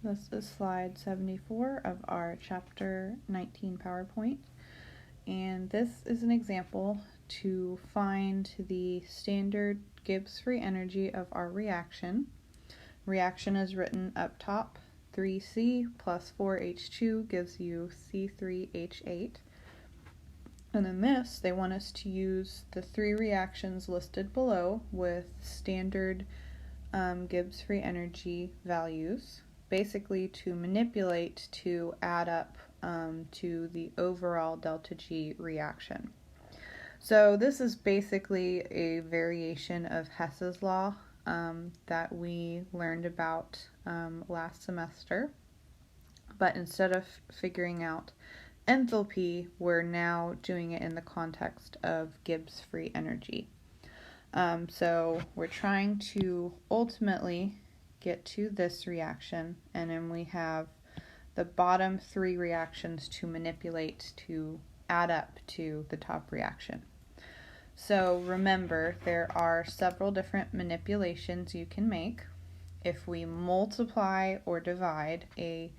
This is slide 74 of our chapter 19 PowerPoint, and this is an example to find the standard Gibbs free energy of our reaction. Reaction is written up top. 3C plus 4H2 gives you C3H8. And in this, they want us to use the three reactions listed below with standard Gibbs free energy values, basically to manipulate to add up to the overall delta G reaction. So this is basically a variation of Hess's law that we learned about last semester, but instead of figuring out enthalpy, we're now doing it in the context of Gibbs free energy. So we're trying to ultimately get to this reaction, and then we have the bottom three reactions to manipulate to add up to the top reaction. So remember, there are several different manipulations you can make. If we multiply or divide a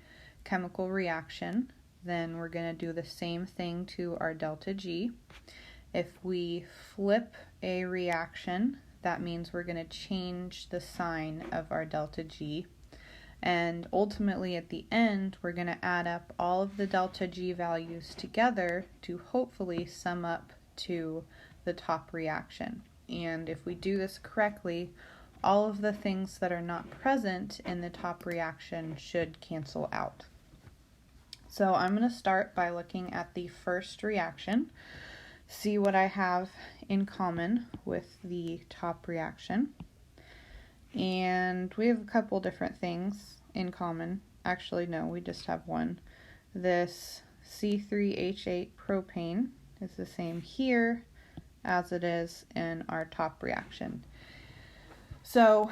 chemical reaction, then we're going to do the same thing to our delta G. If we flip a reaction, that means we're going to change the sign of our delta G. And ultimately at the end, we're going to add up all of the delta G values together to hopefully sum up to the top reaction. And if we do this correctly, all of the things that are not present in the top reaction should cancel out. So I'm going to start by looking at the first reaction, see what I have in common with the top reaction. And we have a couple different things in common. Actually, no, we just have one. This C3H8 propane is the same here as it is in our top reaction. So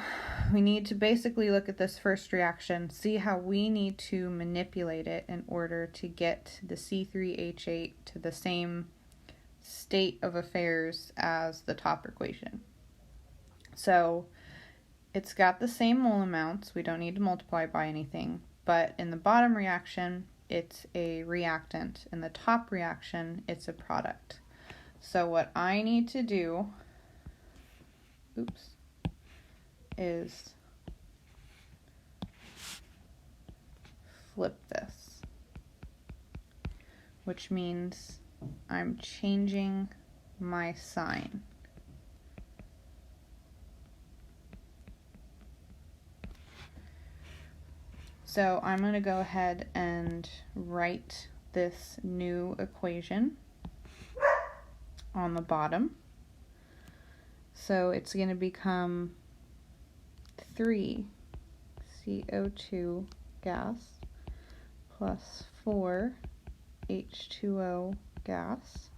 we need to basically look at this first reaction, see how we need to manipulate it in order to get the C3H8 to the same state of affairs as the top equation. So it's got the same mole amounts, we don't need to multiply by anything, but in the bottom reaction it's a reactant, in the top reaction it's a product. So what I need to do, is flip this, which means I'm changing my sign. So I'm going to go ahead and write this new equation on the bottom. So it's going to become 3 CO2 gas plus 4 H2O gas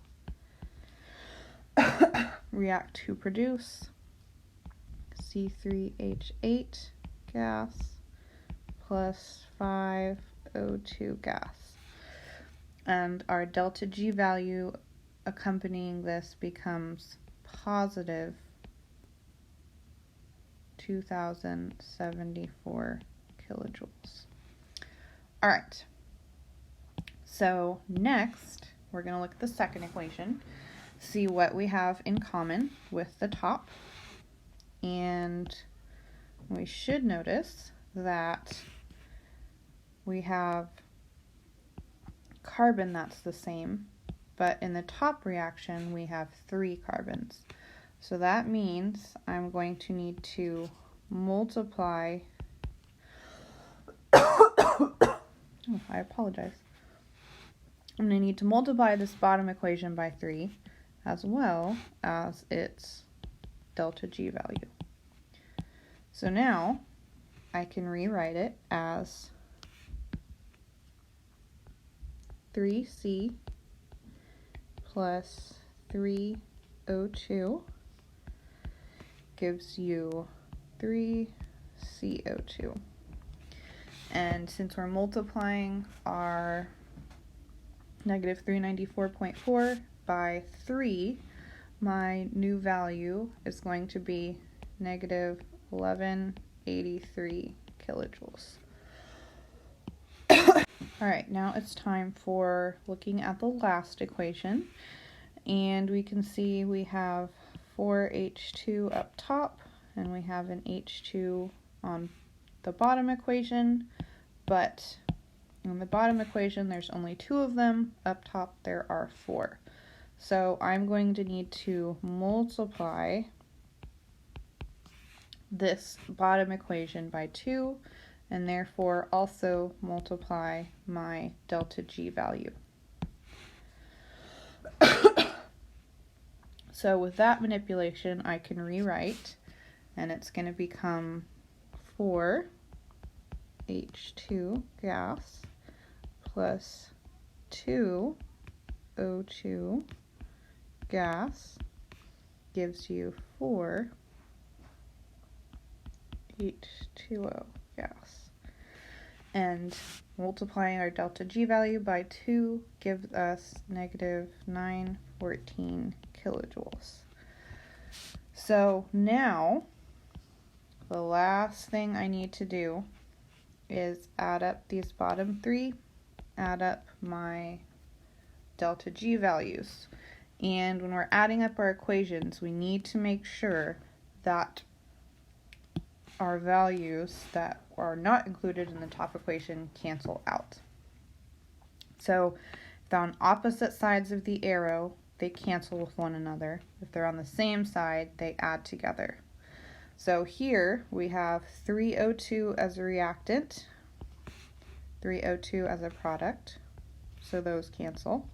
react to produce C3H8 gas plus 5 O2 gas. And our delta G value accompanying this becomes positive 2074 kilojoules. All right, so next we're going to look at the second equation, see what we have in common with the top, and we should notice that we have carbon that's the same, but in the top reaction we have 3 carbons. So that means I'm going to need to multiply, I apologize. I'm going to need to multiply this bottom equation by 3 as well as its delta G value. So now I can rewrite it as 3C plus 3O2 gives you 3CO2. And since we're multiplying our negative 394.4 by 3, my new value is going to be negative 1183 kilojoules. All right, now it's time for looking at the last equation. And we can see we have 4H2 up top, and we have an H2 on the bottom equation, but in the bottom equation there's only 2 of them. Up top there are 4. So I'm going to need to multiply this bottom equation by 2, and therefore also multiply my delta G value. So with that manipulation, I can rewrite, and it's going to become 4H2 gas plus 2O2 gas gives you 4H2O gas. And multiplying our delta G value by 2 gives us negative 914 kilojoules. So now the last thing I need to do is add up these bottom 3, add up my delta G values. And when we're adding up our equations, we need to make sure that our values that are not included in the top equation cancel out. So if they're on opposite sides of the arrow, they cancel with one another. If they're on the same side, they add together. So here we have 3O2 as a reactant, 3O2 as a product, so those cancel.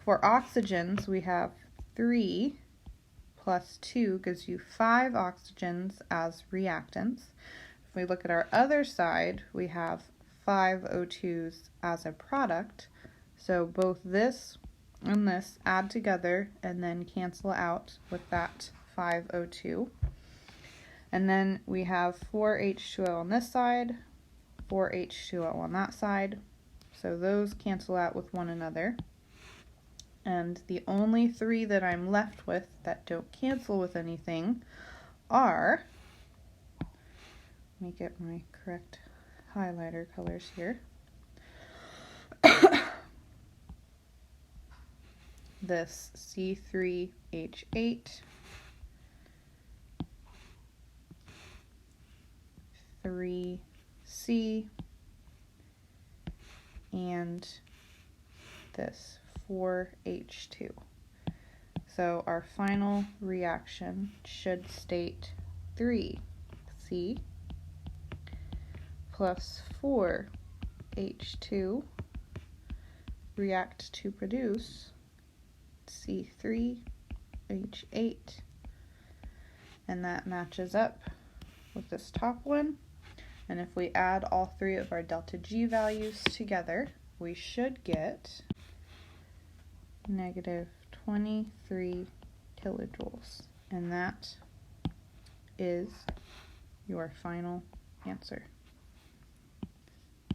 For oxygens, we have 3 plus 2 gives you 5 oxygens as reactants. If we look at our other side, we have 5 O2s as a product. So both this and this add together and then cancel out with that 5O2. And then we have 4H2O on this side, 4H2O on that side. So those cancel out with one another. And the only 3 that I'm left with that don't cancel with anything are, let me get my correct highlighter colors here. This C3H8, 3C, and this 4H2. So our final reaction should state 3C plus 4H2 react to produce C3H8, and that matches up with this top one. And if we add all 3 of our delta G values together, we should get negative 23 kilojoules, and that is your final answer.